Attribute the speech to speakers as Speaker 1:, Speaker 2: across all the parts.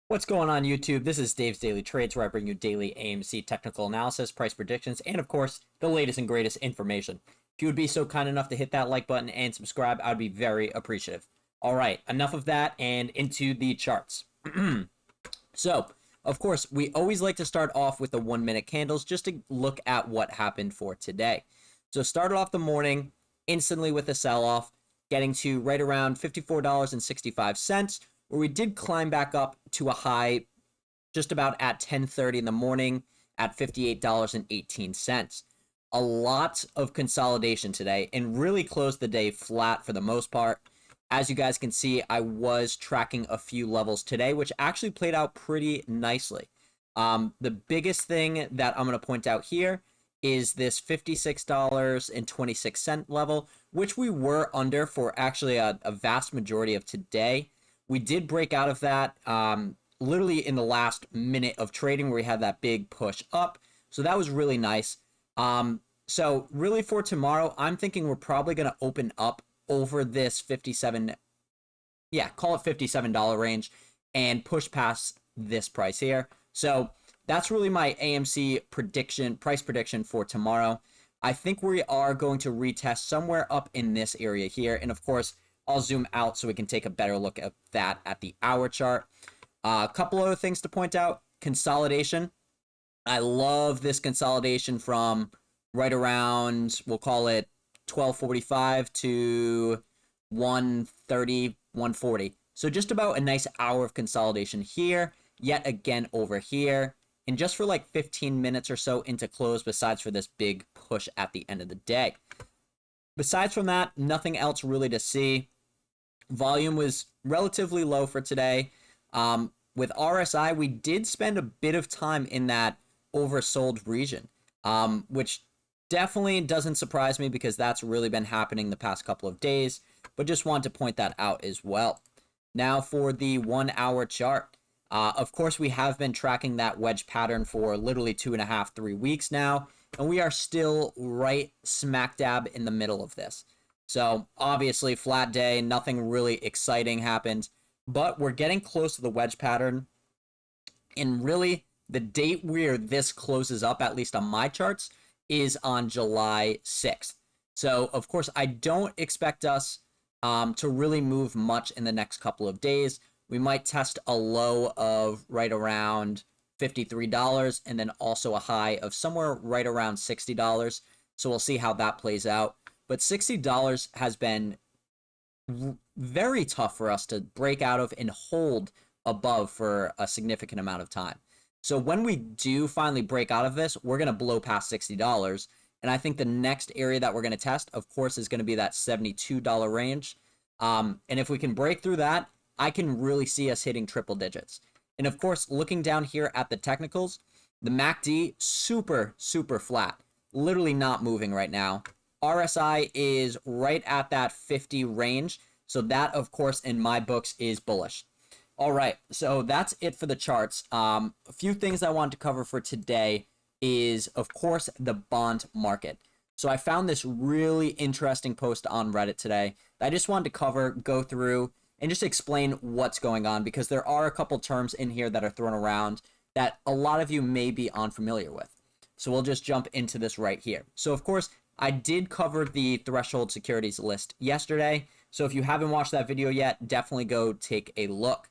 Speaker 1: What's going on YouTube? This is Dave's Daily Trades, where I bring you daily AMC technical analysis, price predictions, and of course, the latest and greatest information. If you would be so kind enough to hit that like button and subscribe, I'd be very appreciative. All right, enough of that and into the charts. So, of course, we always like to start off with the 1 minute candles just to look at what happened for today. So, started off the morning instantly with a sell off, getting to right around $54.65, where we did climb back up to a high just about at 10:30 in the morning at $58.18. A lot of consolidation today and really closed the day flat for the most part. As you guys can see, I was tracking a few levels today, which actually played out pretty nicely. The biggest thing that I'm going to point out here is this $56.26 level, which we were under for actually a vast majority of today. We did break out of that literally in the last minute of trading, where we had that big push up. So that was really nice. So really for tomorrow, I'm thinking we're probably going to open up over this call it $57 range and push past this price here. So that's really my AMC price prediction for tomorrow. I think we are going to retest somewhere up in this area here. And of course, I'll zoom out so we can take a better look at that at the hour chart. A couple other things to point out. Consolidation. I love this consolidation from right around, we'll call it 12:45 to 1:30, 1:40. So just about a nice hour of consolidation here, yet again over here, and just for like 15 minutes or so into close, besides for this big push at the end of the day. Besides from that, nothing else really to see. Volume was relatively low for today. With RSI, we did spend a bit of time in that oversold region, which definitely doesn't surprise me because that's really been happening the past couple of days, but just wanted to point that out as well. Now for the 1 hour chart. Of course, we have been tracking that wedge pattern for literally 2.5, 3 weeks now, and we are still right smack dab in the middle of this. So obviously flat day, nothing really exciting happened, but we're getting close to the wedge pattern. And really the date where this closes up, at least on my charts, is on July 6th. So of course, I don't expect us to really move much in the next couple of days. We might test a low of right around $53 and then also a high of somewhere right around $60. So we'll see how that plays out. But $60 has been very tough for us to break out of and hold above for a significant amount of time. So when we do finally break out of this, we're going to blow past $60. And I think the next area that we're going to test, of course, is going to be that $72 range. And if we can break through that, I can really see us hitting triple digits. And of course, looking down here at the technicals, the MACD, super, super flat. Literally not moving right now. RSI is right at that 50 range. So that, of course, in my books is bullish. All right, so that's it for the charts. A few things I wanted to cover for today is, of course, the bond market. So I found this really interesting post on Reddit today that I just wanted to cover, go through, and just explain what's going on, because there are a couple terms in here that are thrown around that a lot of you may be unfamiliar with. So we'll just jump into this right here. So, of course, I did cover the threshold securities list yesterday. So if you haven't watched that video yet, definitely go take a look.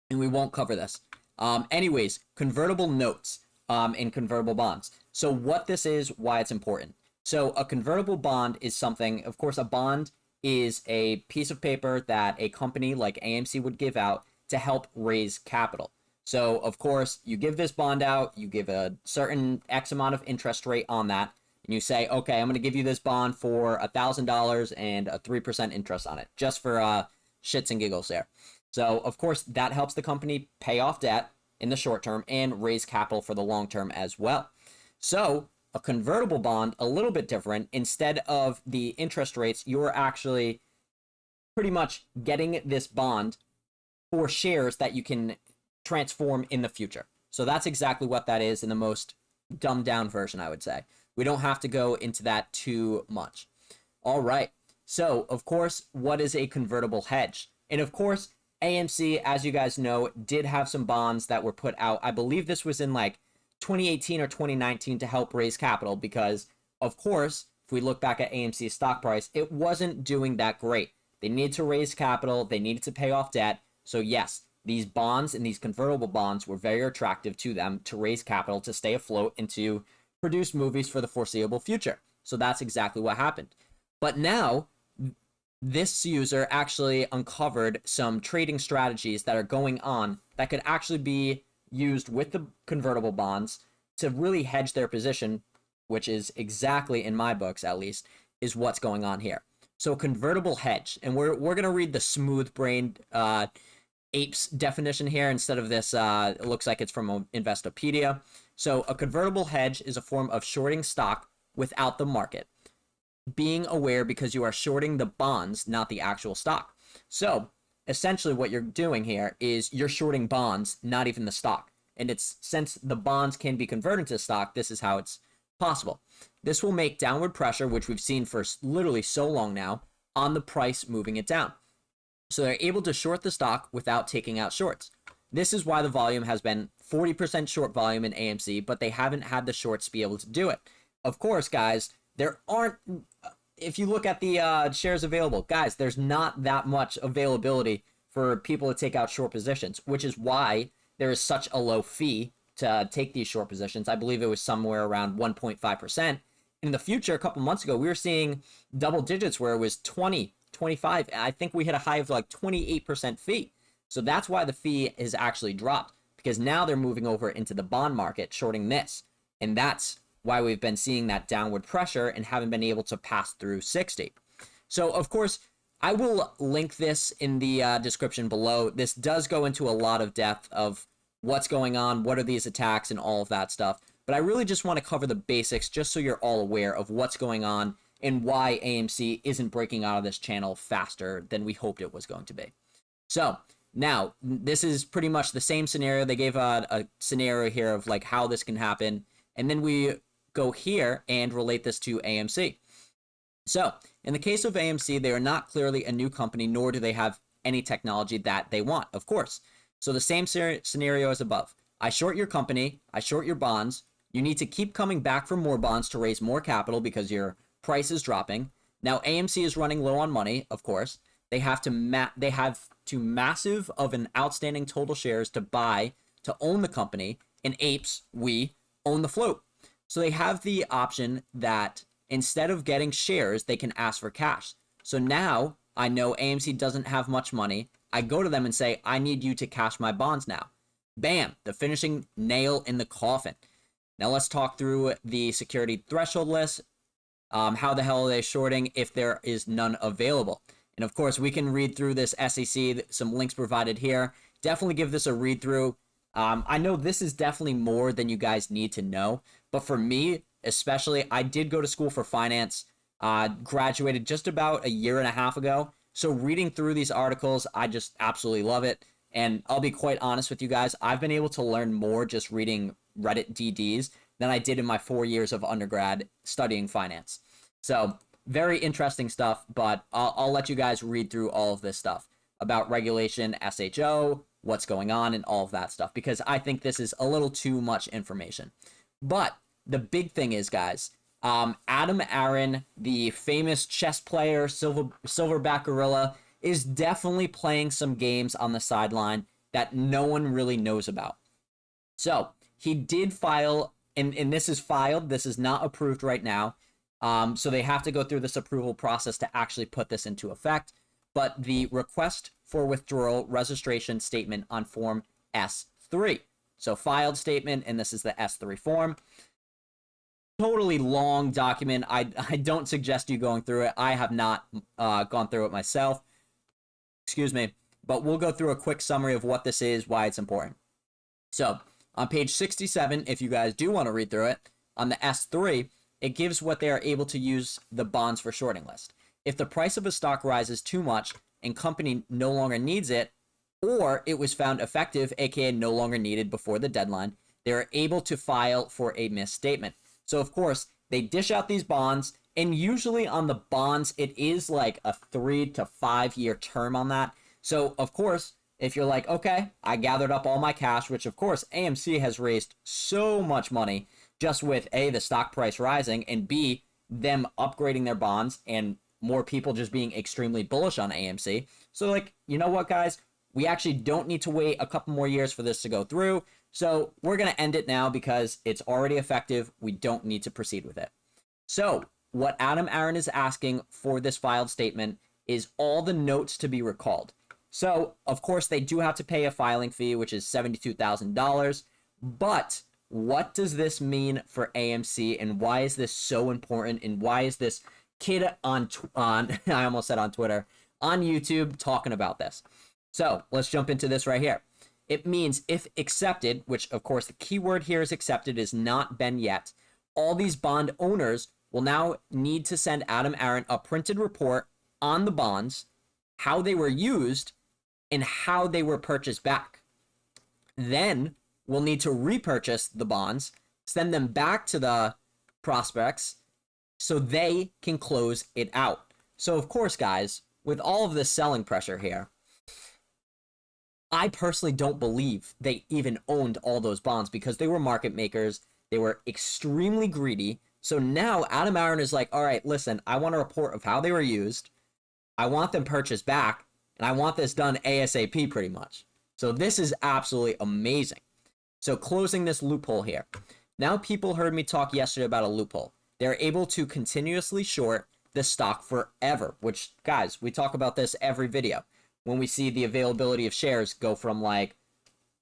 Speaker 1: And we won't cover this. Anyways, convertible notes and convertible bonds. So what this is, why it's important. So a convertible bond is something, of course, a bond is a piece of paper that a company like AMC would give out to help raise capital. So, of course, you give this bond out, you give a certain X amount of interest rate on that, and you say, okay, I'm going to give you this bond for $1,000 and a 3% interest on it, just for shits and giggles there. So, of course, that helps the company pay off debt in the short term and raise capital for the long term as well. So, a convertible bond, a little bit different. Instead of the interest rates, you're actually pretty much getting this bond for shares that you can transform in the future. So that's exactly what that is in the most dumbed down version, I would say. We don't have to go into that too much. All right. So, of course, what is a convertible hedge? And of course, AMC, as you guys know, did have some bonds that were put out. I believe this was in like 2018 or 2019 to help raise capital because, of course, if we look back at AMC's stock price, it wasn't doing that great. They needed to raise capital, they needed to pay off debt. So, yes, these bonds and these convertible bonds were very attractive to them to raise capital, to stay afloat, and to produce movies for the foreseeable future. So, that's exactly what happened. But now, this user actually uncovered some trading strategies that are going on that could actually be used with the convertible bonds to really hedge their position, which is exactly, in my books at least, is what's going on here. So convertible hedge, and we're going to read the smooth-brained apes definition here instead of this. It looks like it's from Investopedia. So a convertible hedge is a form of shorting stock without the market, being aware because you are shorting the bonds, not the actual stock. So essentially what you're doing here is you're shorting bonds, not even the stock. And it's, since the bonds can be converted to stock, this is how it's possible. This will make downward pressure, which we've seen for literally so long now, on the price, moving it down. So they're able to short the stock without taking out shorts. This is why the volume has been 40% short volume in AMC, but they haven't had the shorts be able to do it. Of course, guys, there aren't, if you look at the shares available, guys, there's not that much availability for people to take out short positions, which is why there is such a low fee to take these short positions. I believe it was somewhere around 1.5%. In the future, a couple months ago, we were seeing double digits where it was 20, 25. I think we hit a high of like 28% fee. So that's why the fee is actually dropped, because now they're moving over into the bond market, shorting this. And that's why we've been seeing that downward pressure and haven't been able to pass through 60. So, of course, I will link this in the description below. This does go into a lot of depth of what's going on, what are these attacks, and all of that stuff. But I really just want to cover the basics just so you're all aware of what's going on and why AMC isn't breaking out of this channel faster than we hoped it was going to be. So now, this is pretty much the same scenario. They gave a scenario here of like how this can happen. And then we go here and relate this to AMC. So in the case of AMC, they are not clearly a new company, nor do they have any technology that they want, of course. So the same scenario as above. I short your company, I short your bonds. You need to keep coming back for more bonds to raise more capital because your price is dropping. Now AMC is running low on money, of course. They have to massive of an outstanding total shares to buy to own the company. And apes, we own the float. So they have the option that instead of getting shares, they can ask for cash. So now I know AMC doesn't have much money. I go to them and say, I need you to cash my bonds now. Bam, the finishing nail in the coffin. Now let's talk through the security threshold list. How the hell are they shorting if there is none available? And of course, we can read through this SEC, some links provided here. Definitely give this a read through. I know this is definitely more than you guys need to know, but for me, especially, I did go to school for finance, graduated just about a year and a half ago. So reading through these articles, I just absolutely love it. And I'll be quite honest with you guys, I've been able to learn more just reading Reddit DDs than I did in my 4 years of undergrad studying finance. So very interesting stuff, but I'll let you guys read through all of this stuff about regulation, SHO, what's going on, and all of that stuff, because I think this is a little too much information. But the big thing is, guys, Adam Aron, the famous chess player, silverback gorilla, is definitely playing some games on the sideline that no one really knows about. So he did file, and this is filed, this is not approved right now. So they have to go through this approval process to actually put this into effect. But the request for withdrawal registration statement on Form S3. So filed statement, and this is the S3 form. Totally long document. I don't suggest you going through it. I have not gone through it myself. Excuse me. But we'll go through a quick summary of what this is, why it's important. So on page 67, if you guys do want to read through it, on the S3, it gives what they are able to use the bonds for shorting list. If the price of a stock rises too much and company no longer needs it, or it was found effective, aka no longer needed before the deadline, they are able to file for a misstatement. So of course, they dish out these bonds, and usually on the bonds, it is like a 3 to 5 year term on that. So of course, if you're like, okay, I gathered up all my cash, which of course AMC has raised so much money just with A, the stock price rising, and B, them upgrading their bonds and more people just being extremely bullish on AMC. So like, you know what, guys? We actually don't need to wait a couple more years for this to go through. So we're going to end it now because it's already effective. We don't need to proceed with it. So what Adam Aron is asking for this filed statement is all the notes to be recalled. So, of course, they do have to pay a filing fee, which is $72,000. But what does this mean for AMC, and why is this so important, and why is this kid on I almost said on Twitter, on YouTube talking about this? So let's jump into this right here. It means if accepted, which of course the keyword here is accepted, is not been yet, all these bond owners will now need to send Adam Aron a printed report on the bonds, how they were used, and how they were purchased back. Then we'll need to repurchase the bonds, send them back to the prospects so they can close it out. So of course, guys, with all of this selling pressure here, I personally don't believe they even owned all those bonds because they were market makers. They were extremely greedy. So now Adam Aron is like, all right, listen, I want a report of how they were used. I want them purchased back, and I want this done ASAP pretty much. So this is absolutely amazing. So closing this loophole here. Now people heard me talk yesterday about a loophole. They're able to continuously short the stock forever, which, guys, we talk about this every video. When we see the availability of shares go from like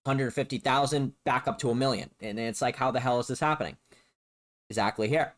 Speaker 1: 150,000 back up to 1 million. And it's like, how the hell is this happening? Exactly here.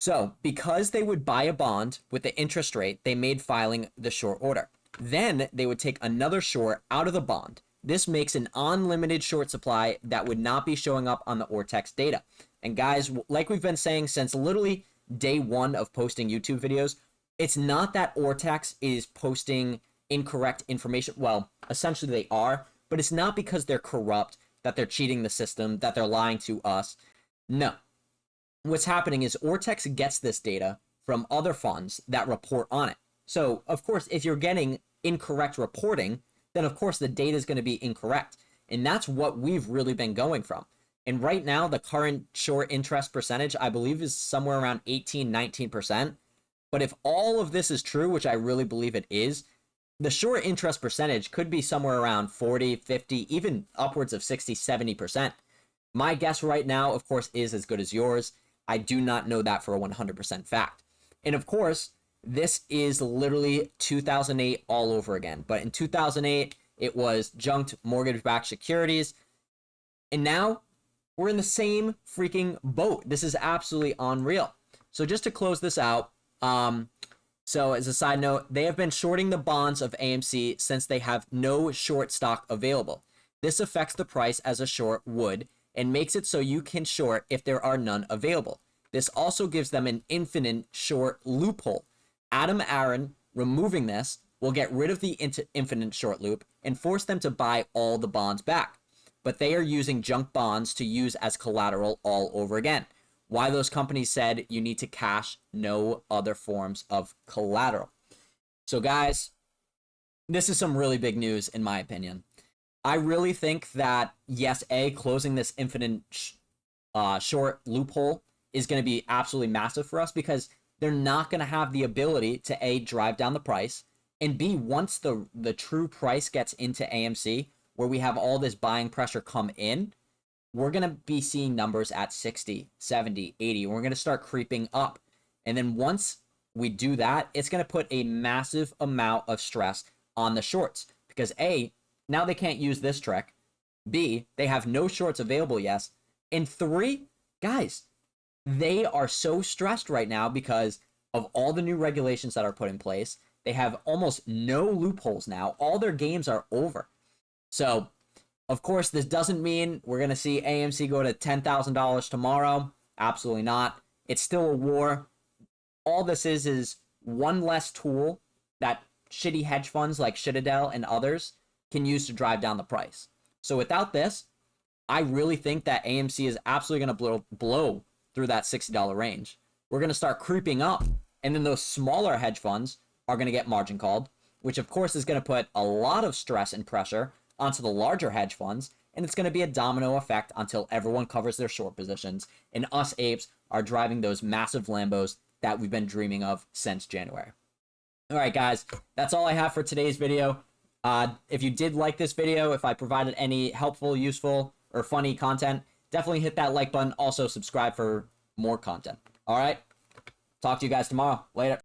Speaker 1: So because they would buy a bond with the interest rate, they made filing the short order. Then they would take another short out of the bond. This makes an unlimited short supply that would not be showing up on the Ortex data. And guys, like we've been saying since literally day one of posting YouTube videos, it's not that Ortex is posting incorrect information. Well, essentially they are, but it's not because they're corrupt, that they're cheating the system, that they're lying to us. No. What's happening is Ortex gets this data from other funds that report on it. So, of course, if you're getting incorrect reporting, then of course the data is going to be incorrect. And that's what we've really been going from. And right now, the current short interest percentage, I believe, is somewhere around 18, 19%. But if all of this is true, which I really believe it is, the short interest percentage could be somewhere around 40, 50, even upwards of 60, 70%. My guess right now, of course, is as good as yours. I do not know that for a 100% fact. And of course, this is literally 2008 all over again. But in 2008, it was junked mortgage-backed securities. And now we're in the same freaking boat. This is absolutely unreal. So just to close this out, so as a side note, they have been shorting the bonds of AMC since they have no short stock available. This affects the price as a short would and makes it so you can short if there are none available. This also gives them an infinite short loophole. Adam Aron removing this will get rid of the infinite short loop and force them to buy all the bonds back. But they are using junk bonds to use as collateral all over again. Why those companies said you need to cash no other forms of collateral. So guys, this is some really big news in my opinion. I really think that, yes, closing this infinite short loophole is going to be absolutely massive for us because they're not going to have the ability to drive down the price, and B, once the true price gets into AMC, where we have all this buying pressure come in, we're going to be seeing numbers at 60, 70, 80. We're going to start creeping up. And then once we do that, it's going to put a massive amount of stress on the shorts because A, now they can't use this trick. B, they have no shorts available, yes. And 3, guys, they are so stressed right now because of all the new regulations that are put in place. They have almost no loopholes now. All their games are over. So, of course, this doesn't mean we're going to see AMC go to $10,000 tomorrow. Absolutely not. It's still a war. All this is one less tool that shitty hedge funds like Citadel and others can use to drive down the price. So without this, I really think that AMC is absolutely going to blow through that $60 range. We're going to start creeping up, and then those smaller hedge funds are going to get margin called. which of course is going to put a lot of stress and pressure onto the larger hedge funds, and it's going to be a domino effect until everyone covers their short positions, and us apes are driving those massive Lambos that we've been dreaming of since January. All right, guys, that's all I have for today's video. If you did like this video, if I provided any helpful, useful, or funny content, definitely hit that like button. Also, subscribe for more content. All right, talk to you guys tomorrow. Later.